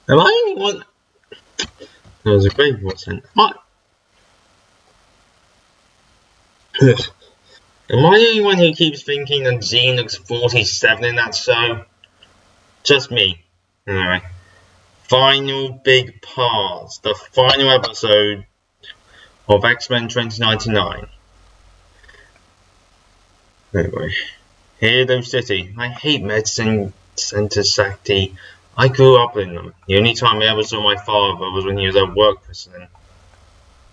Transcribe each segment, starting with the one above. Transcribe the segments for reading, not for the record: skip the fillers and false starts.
Am I the only one? That was a great voice. Am I the only one who keeps thinking that Jean looks 47 in that show? Just me. Anyway. Final big parts. The final episode of X-Men 2099. Anyway. Halo City. I hate Medicine Center Sakti. I grew up in them. The only time I ever saw my father was when he was at work visiting.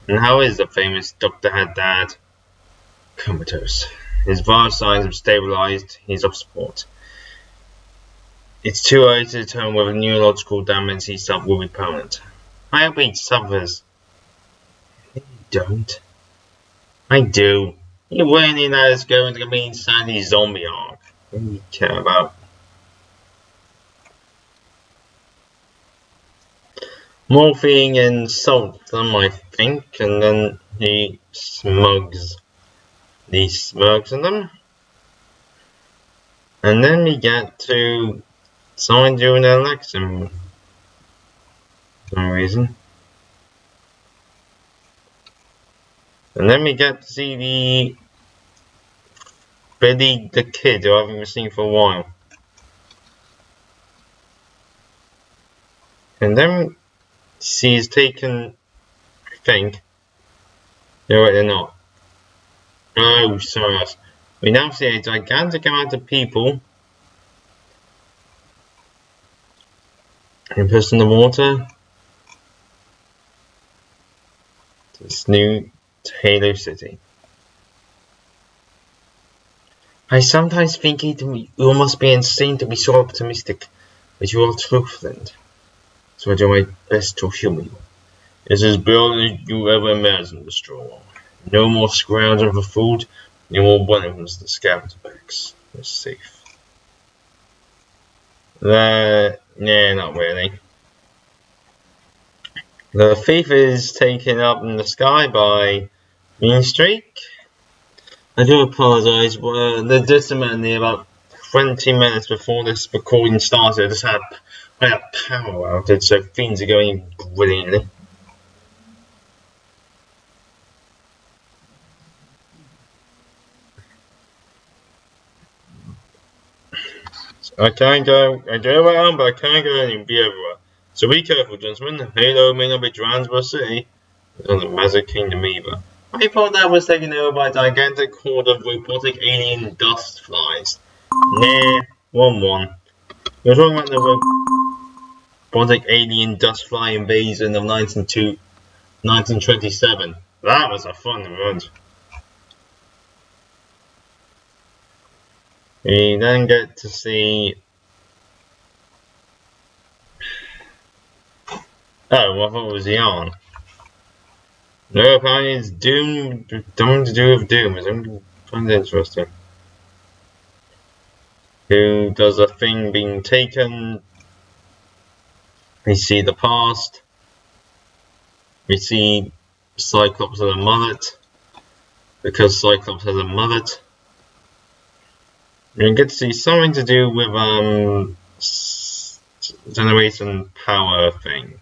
And how is the famous Dr. Haddad? Comatose. His vital signs have stabilized. He's off support. It's too early to determine whether neurological damage he suffered will be permanent. I hope he suffers. You don't. I do. You're warning that it's going to be insanity zombie arc. What do you care about? Morphine and salt them, I think, and then he smugs in them. And then we get to someone doing an election for some reason. And then we get to see the Billy the Kid, who I haven't seen for a while. And then she's taken, I think. No, they're not. Oh, sorry. We now see a gigantic amount of people immersed in the water. This new Halo City. I sometimes think you must be insane to be so optimistic, but you are truthful, so I do my best to humor you. It's as brilliant as you ever imagined, the straw. No more scrounging for food, no more bunnies to scavenger bags. It's safe. Nah, not really. The thief is taken up in the sky by Meanstreak. I do apologise, but legitimately about 20 minutes before this recording started, I just had a power outage, so things are going brilliantly. I can't go, I go around, but I can't go and be everywhere. So be careful, gentlemen. Halo may not be Johannesburg City, it's on the Magic Kingdom either. I thought that was taken over by a gigantic horde of robotic alien dust flies. Nah, 1-1. You're talking about the robotic alien dust fly invasion of 1927. That was a fun event. We then get to see. Oh, I thought it was Yarn. No, apparently it's Doom. Something to do with Doom. I find it interesting. Who does a thing being taken? We see the past. We see Cyclops has a mullet. Because Cyclops has a mullet. We get to see something to do with generation power thing.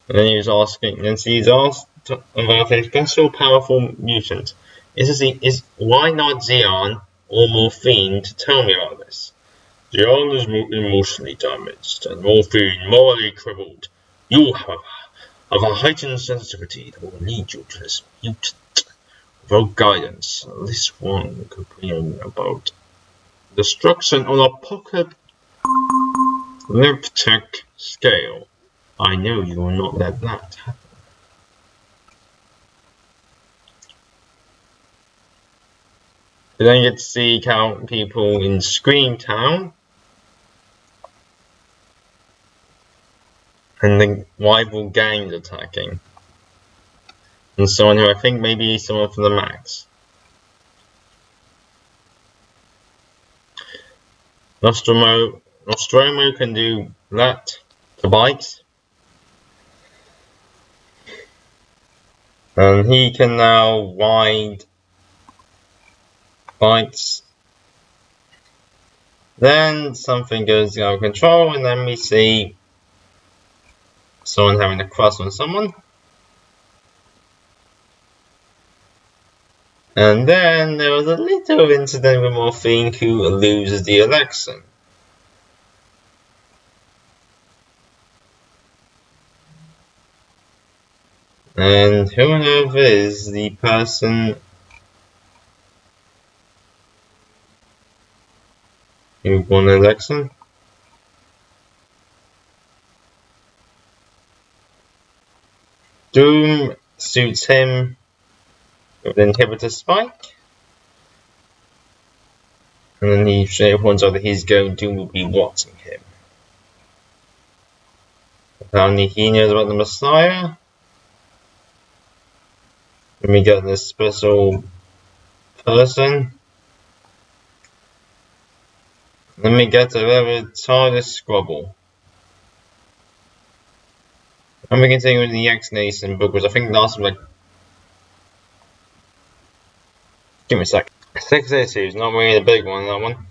And then he's asking, and she's asked about a special powerful mutant. Why not Zeon or Morphine to tell me about this? Zeon is emotionally damaged and Morphine morally crippled. You, however, have a heightened sensitivity that will lead you to this mutant. Without guidance, this one could bring about destruction on a apocalyptic scale. I know you will not let that happen. We then get to see people in Screamtown. And the rival gangs attacking. And someone who I think maybe someone from the Max. Nostromo can do that to bikes. And he can now ride bikes Then something goes out of control, and then we see someone having a crush on someone. And then there was a little incident with Morphine, who loses the election. And who on earth is the person who won the election? Doom suits him with an inhibitor spike. And then he points out that Doom will be watching him. Apparently he knows about the Messiah. Then we get this special person. Then we get a very TARDIS squabble. And we continue with the X-Nation book, which I think lasts like... Give me a sec. 6 issues, not really a big one, that one.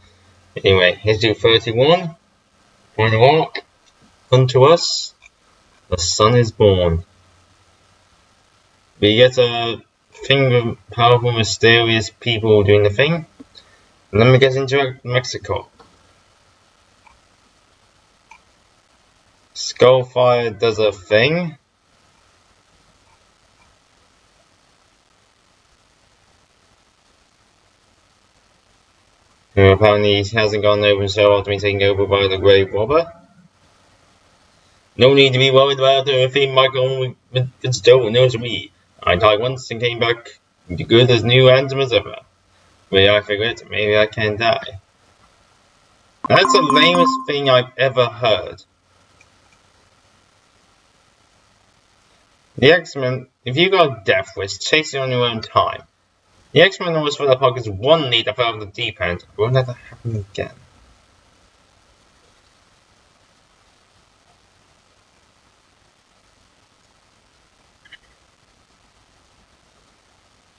Anyway, issue 31. Final arc. Unto us, the sun is born. We get a thing with powerful, mysterious people doing the thing. And then we get into Mexico. Skullfire does a thing. And apparently he hasn't gone over so after being taken over by the Grave Robber. No need to be worried about anything Michael Fitzgerald knows me. I died once and came back good as new handsome as ever. Maybe I figured, maybe I can die. That's the lamest thing I've ever heard. The X-Men, if you got Death Wish, chase it on your own time. The X-Men always fill their pockets one need to fell off the deep end. It won't ever happen again.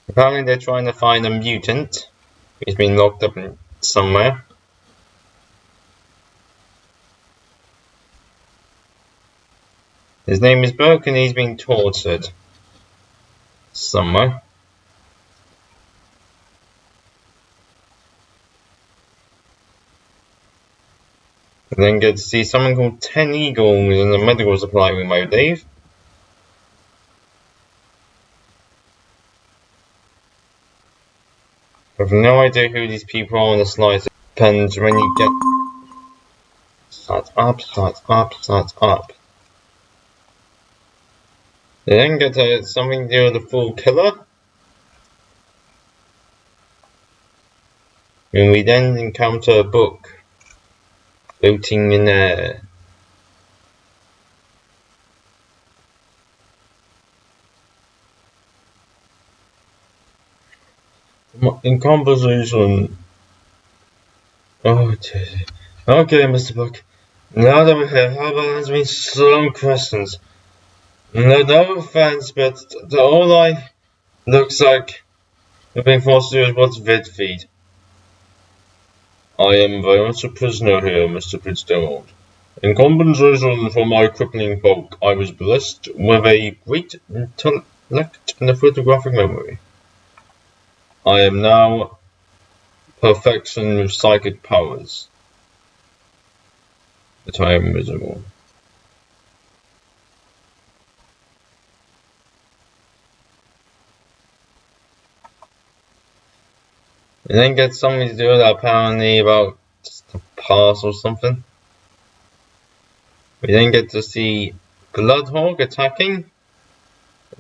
Apparently they're trying to find a mutant who's been locked up in somewhere. His name is Burke and he's being tortured somewhere. And then get to see someone called Ten Eagles in the medical supply room, I believe. I have no idea who these people are on the slides. It depends when you get... Starts up. They then get to something to do with the Fool Killer. And we then encounter a book floating in air. In composition. Oh, Jesus. Okay, Mr. Book. Now that we're here, how about answer me some questions? No offense, but all I looks like we're being forced to do is watch vid feed. I am very much a prisoner here, Mr. Fitzgerald. In compensation for my crippling bulk, I was blessed with a great intellect and a photographic memory. I am now perfection with psychic powers. But I am miserable. And then get something to do with that apparently about just the past or something. We then get to see Bloodhawk attacking.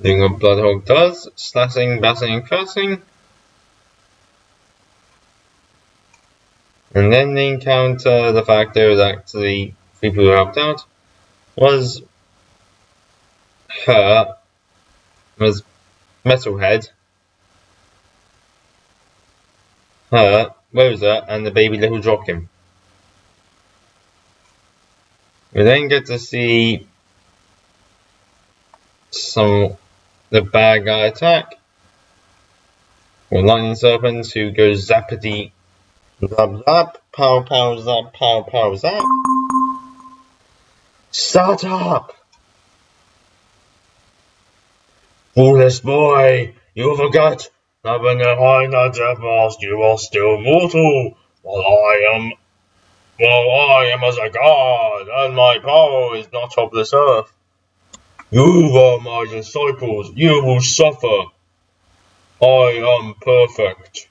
Doing what Bloodhawk does, slashing, bashing and cursing. And then they encounter the fact there was actually people who helped out. Was Metalhead, her, Rosa, and the baby little Joachim. We then get to see the bad guy attack. Or Lightning Serpent who goes zappity Zap zap, pow pow zap, pow pow zap. Shut up! Foolish boy, you forget that when the high nuts have passed, you are still mortal, while I am as a god, and my power is not of this earth. You are my disciples, you will suffer. I am perfect.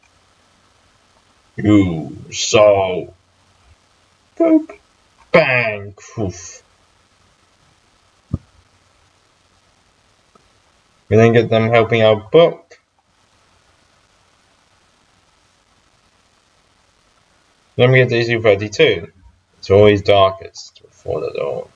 You shall. Boop. Bang. Poof. We then get them helping our book. Then we get to issue 32. It's always darkest before the dawn.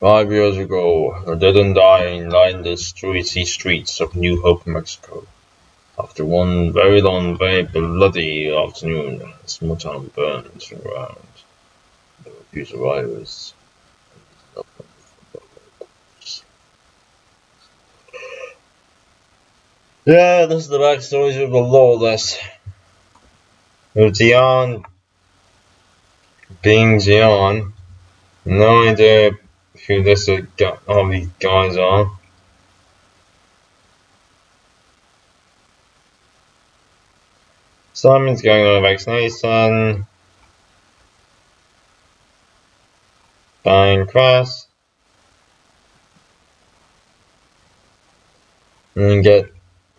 "5 years ago, a dead and dying lined the streety streets of New Hope, Mexico. After one very long, very bloody afternoon, a small town burned to the ground. There were few survivors. Yeah, this is the backstory of the lawless. With Dion being Dion, no idea who all these guys are. Simon's going on a vaccination. Buying Crash. And then get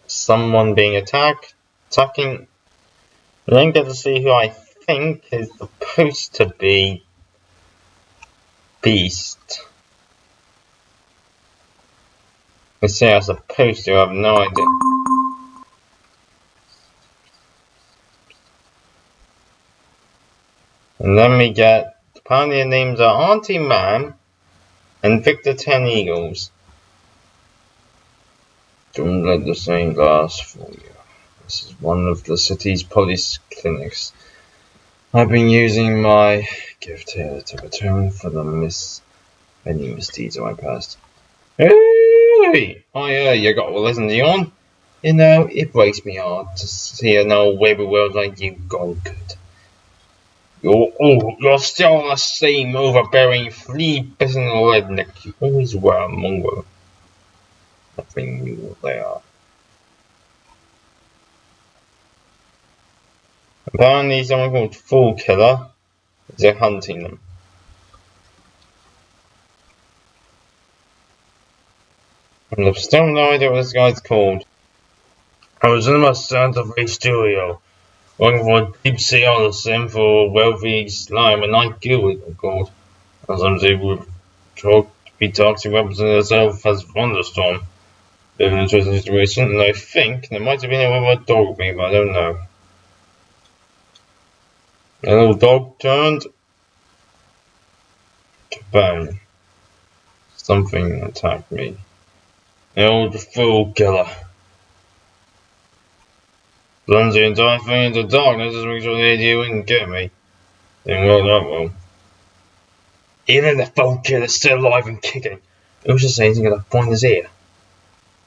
someone being attacking. And then get to see who I think is supposed to be Beast. I say I'm supposed to, I have no idea. And then we get, apparently the names are Auntie Man and Victor 10 Eagles. Don't let the same glass fool you. This is one of the city's police clinics. I've been using my gift here to atone for any misdeeds of my past. Hey! Oh yeah, you got to listen to you on. You know, it breaks me heart to see an old baby world like you go good. You're still the same overbearing, flea-bitten redneck you always were among them. Nothing new what they are. Apparently someone called Fool Killer is hunting them. And I've still no idea what this guy's called. I was in my Santa Fe studio, working for a deep sea artisan for a wealthy slime, and I killed it, of course. As I'm able to be toxic representing herself as Thunderstorm. Bit of an interesting situation, and I think there might have been a with a dog me, but I don't know. A little dog turned. Kabang. Something attacked me. The old fool killer. Plunge the entire thing into darkness just make sure the idiot wouldn't get me. Didn't work that well. Even the fool killer's still alive and kicking. It was just anything at that point in his ear.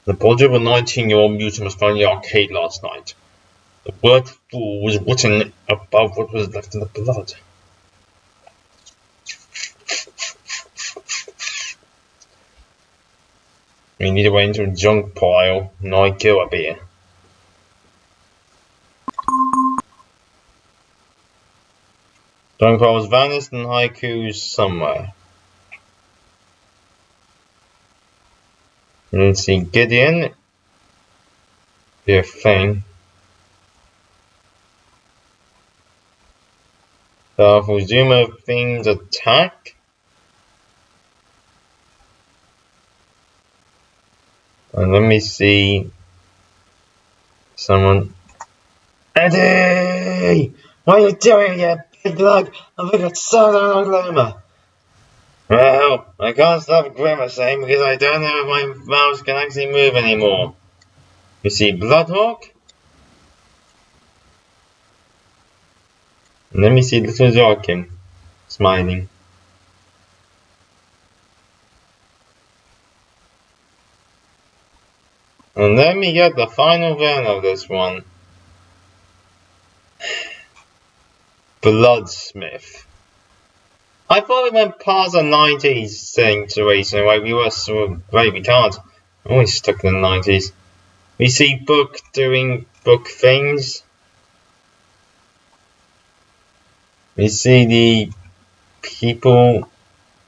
The body of a 19-year-old mutant was found in the arcade last night. The word fool was written above what was left in the blood. We need to wait into a junk pile, and I kill up here. Junk piles vanished and haikus somewhere. Let's see, Gideon. Be a thing. Powerful zoom of things attack. And let me see someone. Eddie! What are you doing, you big lug? I think it's so long glimmer. Well, I can't stop grimacing because I don't know if my mouse can actually move anymore. You see Bloodhawk? And let me see Little Joachim smiling. And then we get the final villain of this one. Bloodsmith. I thought we went past the 90s situation, like we were so great, we can't. Always stuck in the 90s. We see Book doing book things. We see the people.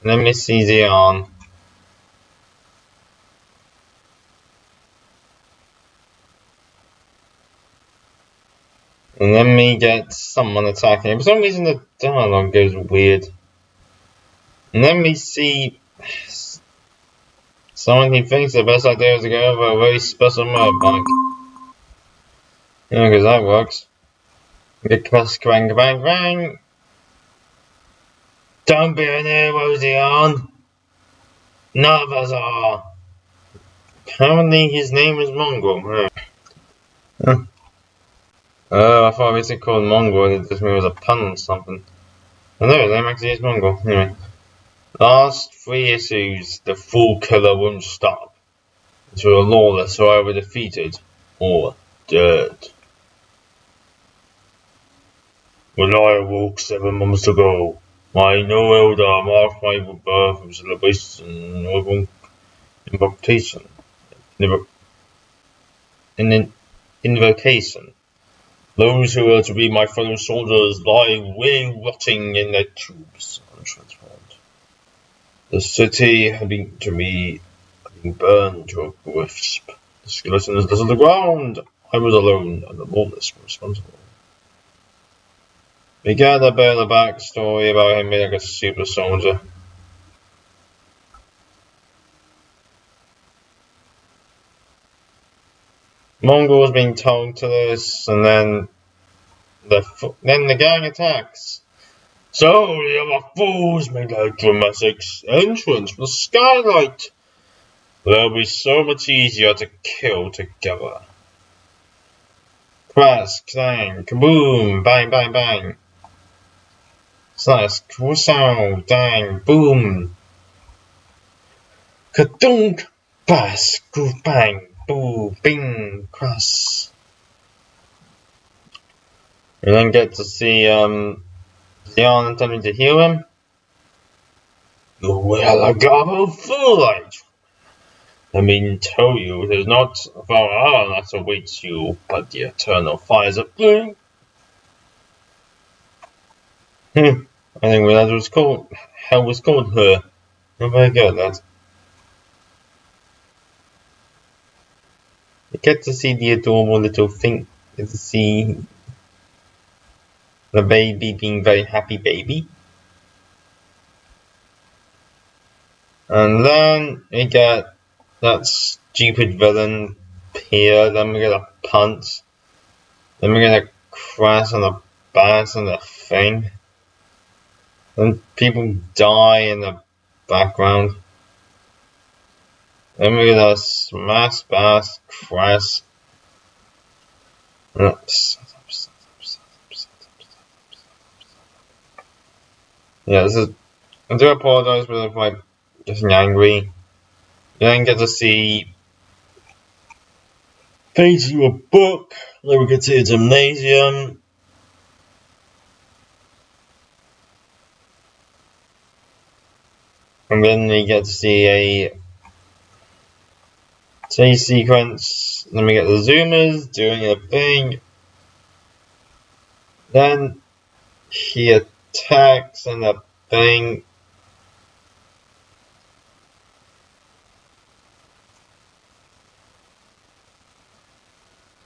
Let me see Xion. And then we get someone attacking him. For some reason the dialogue goes weird. And then we see someone he thinks the best idea is to go over a very special motorbike. Yeah, because that works. Get press bang bang bang. Don't be an hero, Xion. None of us are. Apparently his name is Mongrel. Huh. I thought it was called Mongrel, it just meant it was a pun or something. I know his name actually is Mongrel. Anyway. Last 3 issues, the Fool Killer won't stop until the lawless are either defeated or dead. When I awoke 7 months ago, my new elder marked my birth with celebration and invocation. Invocation. Those who were to be my fellow soldiers lie rotting in their tubes, untransformed. The city had been burned to a crisp. The skeletons littered the ground. I was alone, and the lawless were responsible. We get a bit of the backstory about him being like a super soldier. Mongrel's being told to this, and then the gang attacks. So the other fools make a dramatic entrance from the skylight. They'll be so much easier to kill together. Crash, clang, kaboom, bang, bang, bang. Slash, crusow, dang, boom. Kadunk, bass, groove, bang, boo, bing, crash. You then get to see Xion attempting to heal him. You will gobble foolish. Let me tell you, it is not Valhalla that awaits you, but the eternal fires of flame. I think that was called. Hell was called her. Oh my god, that. You get to see the adorable little thing. You get to see the baby being very happy baby. And then we get that stupid villain here. Then we get a punch. Then we get a crash and a bash and a thing. And people die in the background. Then we get a smash, bash, crash. Yeah, this is. I do apologize for like getting angry. You then get to see pages of a book. Then we get to see a gymnasium. And then we get to see a chase sequence. Then we get the zoomers doing a thing. Then he attacks and a thing.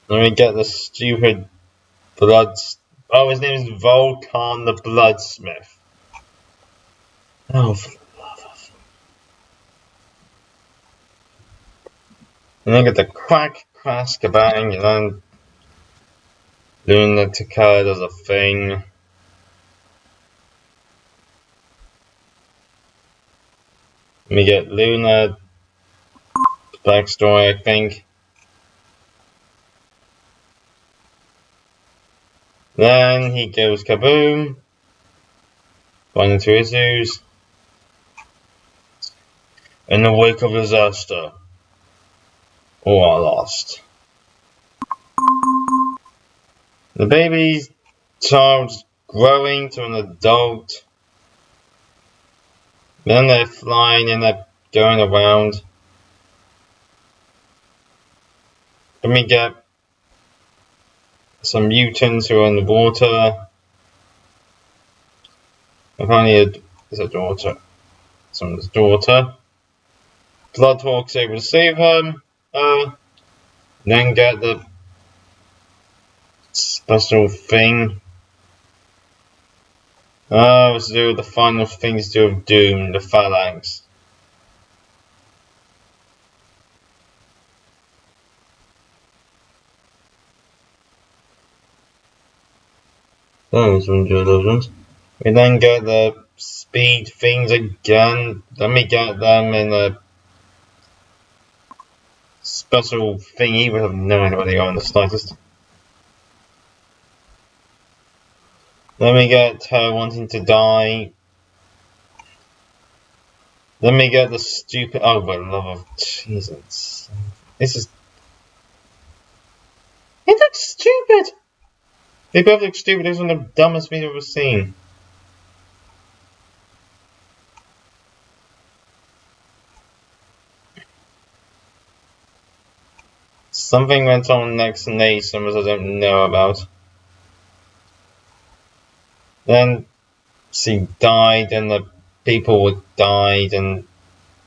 Then we get the stupid Oh, his name is Volkan the Bloodsmith. Oh, for the love of. And then get the crack, crash, kabang, and then Lunatica does a thing. We get Luna backstory, I think. Then he goes kaboom. One and 2 issues. In the wake of disaster, or are lost. The baby child's growing to an adult. Then they're flying and they're going around. Then we get some mutants who are in the water. Apparently it's a daughter. Someone's daughter. Bloodhawk's able to save her. Then get the special thing. It's to do with the final things to do with Doom, the Phalanx. Those ones. We then get the speed things again. Then we get them in a special thingy. We have no idea where they are in the slightest. Then we get her wanting to die. Then we get the stupid. Oh, for the love of Jesus! This is. It looks stupid. They both look stupid. This is one of the dumbest things I've ever seen. Something went on next to Nathan, which I don't know about. Then she died, and the people died, and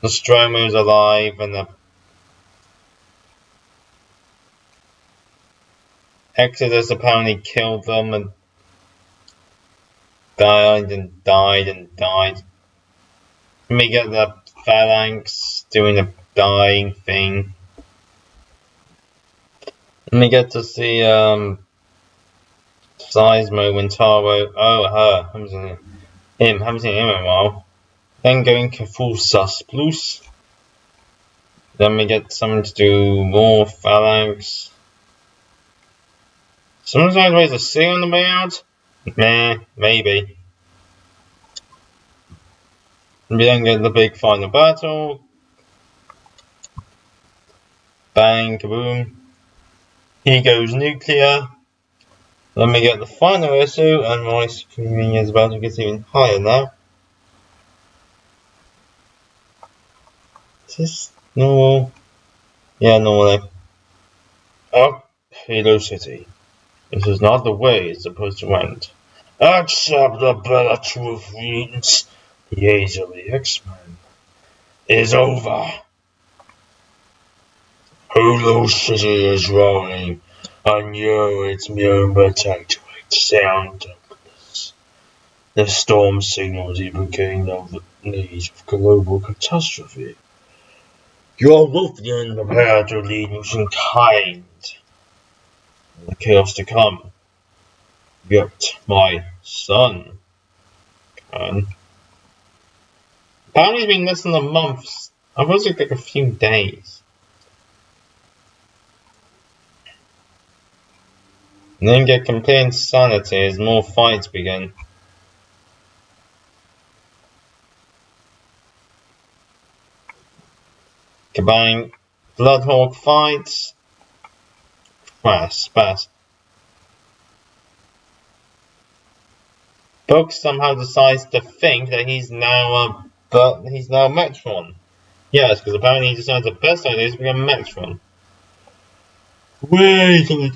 Nostromo's alive, and the Exodus apparently killed them, and died and died and died. And we get the Phalanx doing the dying thing. And we get to see Seismo and Taro. Oh, her. Haven't seen him. Haven't seen him in a while. Then going to full sus plus. Then we get someone to do more Phalanx. Someone's ways to see on the way out? Meh, maybe. And we then get the big final battle. Bang, kaboom. He goes nuclear. Then we get the final issue, and my screaming is about to get even higher now. Is this normal? Yeah, normal. Oh, Halo City. This is not the way it's supposed to end. Accept the better truth means the age of the X-Men is over. Halo City is rolling. I know its mere protectorate sound darkness. The storm signals indicating the age of global catastrophe. Your Luthian prepare to lead humankind in the chaos to come. Yet my son can. Apparently it's been less than a month. I was like a few days. And then get complete insanity as more fights begin. Kabang, Bloodhawk fights. Spaz. Book somehow decides to think that he's now Metron. Yes, because apparently he decides the best idea is to become Metron. Wait a minute.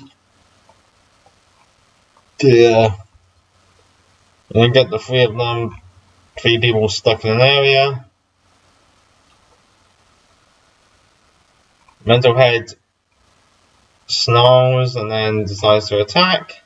Dear. And then get the three people stuck in an area. Mental Head snarls and then decides to attack.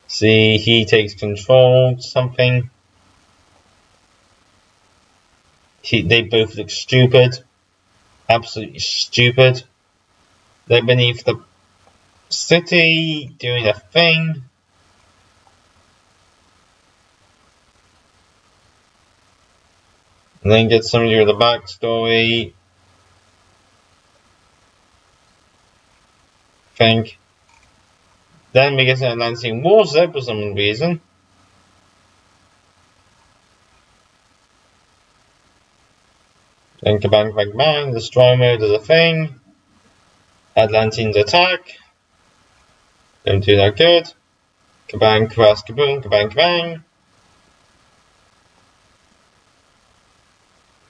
See, he takes control of something. They both look stupid. Absolutely stupid. They're beneath the city, doing a thing. And then get somebody with the backstory. Think. Then we get an Atlantean warship for some reason. Then kabang bang bang, destroy mode is a thing. Atlanteans attack. Don't do that good. Kabang, crash, kaboom, kabang, kabang.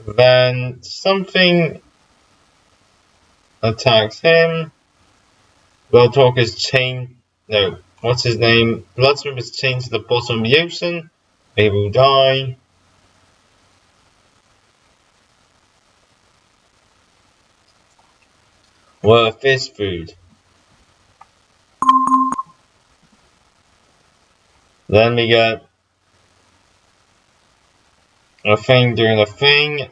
Then something attacks him. Bloodhawk is chained. No, what's his name? Bloodsmith is chained to the bottom of the ocean. He will die. Well, fist food. Then we get a thing doing a thing.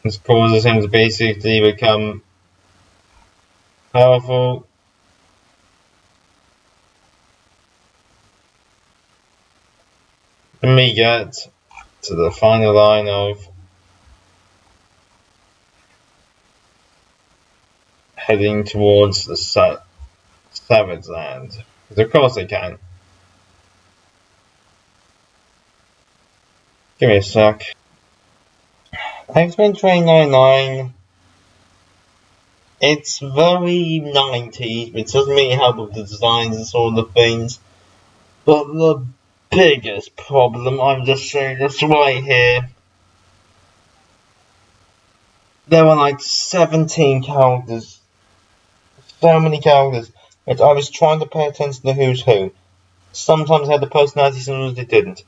This causes him to basically become powerful. Then we get to the final line of heading towards the Savage Land. Of course they can. Give me a sec. X-Men Train 99. It's very 90s. It doesn't really help with the designs and sort of things. But the biggest problem, I'm just showing this right here. There were like 17 characters. So many characters. I was trying to pay attention to who's who. Sometimes they had the personality, sometimes they didn't.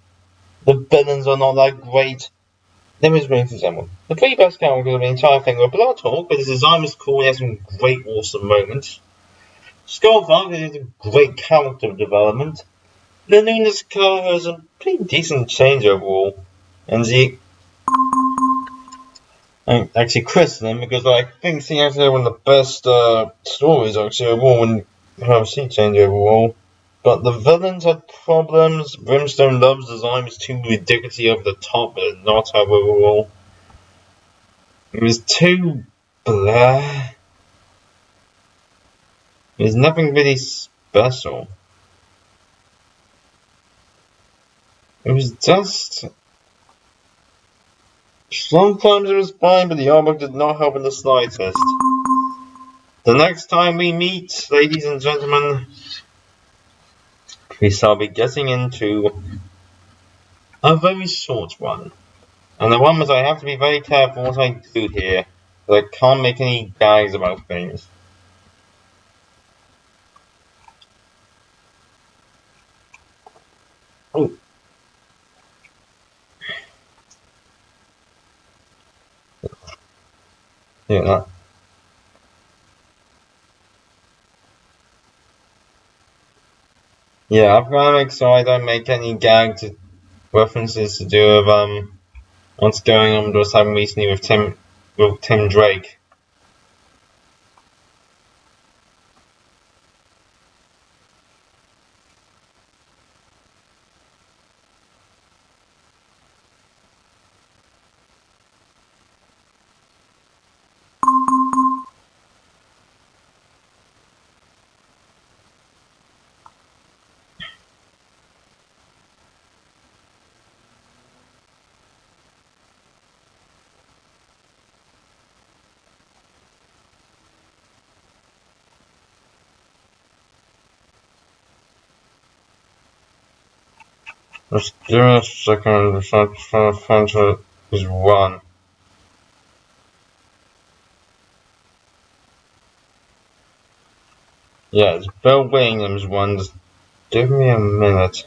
The villains are not that great. There is room for someone. The three best characters of the entire thing were Bloodhawk, but his design was cool, he had some great, awesome moments. Skullfuck has a great character development. The Luna's car has a pretty decent change overall. And actually christen because I think he actually one of the best stories actually overall when you have a sea change overall. But the villains had problems. Brimstone Love's design was too ridiculously over the top, but not overall. It was too blah. There's nothing really special. It was just. Sometimes it was fine, but the artwork did not help in the slightest. The next time we meet, ladies and gentlemen, we shall be getting into a very short one. And the one was I have to be very careful what I do here, because I can't make any gags about things. Oh. Yeah. Yeah, I've got to make sure I don't make any gags references to do with what's going on with what's happened recently with Tim Drake. Just give me a second, the Fanta is one. Yeah, it's Bill Williams one. Just give me a minute.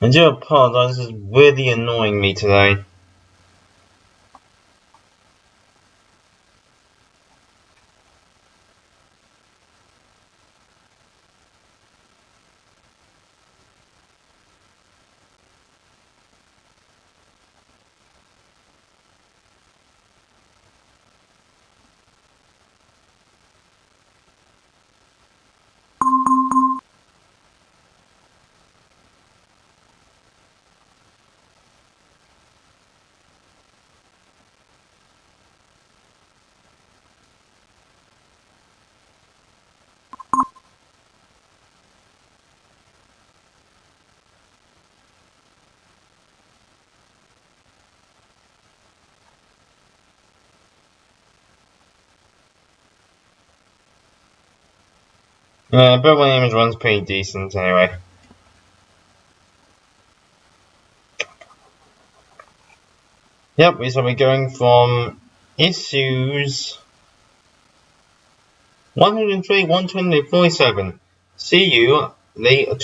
I do apologize, this is really annoying me today. Yeah, Bill Williams runs pretty decent anyway. Yep, so we're going from issues 103, 120, 47. See you later.